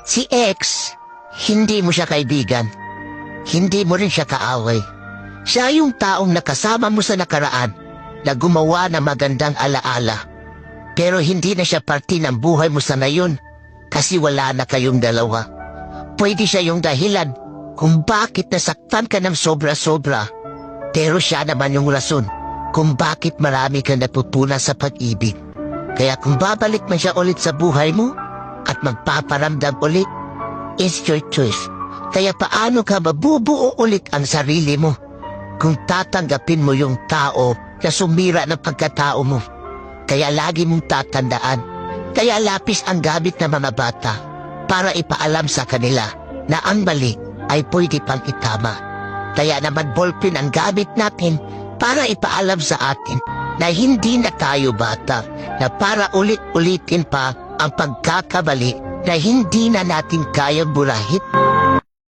Si X, hindi mo siya kaibigan. Hindi mo rin siya kaaway. Siya yung taong nakasama mo sa nakaraan na gumawa ng magandang alaala. Pero hindi na siya parte ng buhay mo sa ngayon kasi wala na kayong dalawa. Pwede siya yung dahilan kung bakit nasaktan ka ng sobra-sobra. Pero siya naman yung rason kung bakit marami ka natutunan sa pag-ibig. Kaya kung babalik man siya ulit sa buhay mo at magpaparamdam ulit, it's your choice. Kaya paano ka mabubuo ulit ang sarili mo kung tatanggapin mo yung tao na sumira ng pagkatao mo? Kaya lagi mong tatandaan, kaya lapis ang gamit ng mga bata para ipaalam sa kanila na ang mali ay pwede pang itama. Kaya naman ballpen ang gamit natin para ipaalam sa atin na hindi na tayo bata, na para ulit-ulitin pa ang pagkakamali na hindi na natin kayang burahin.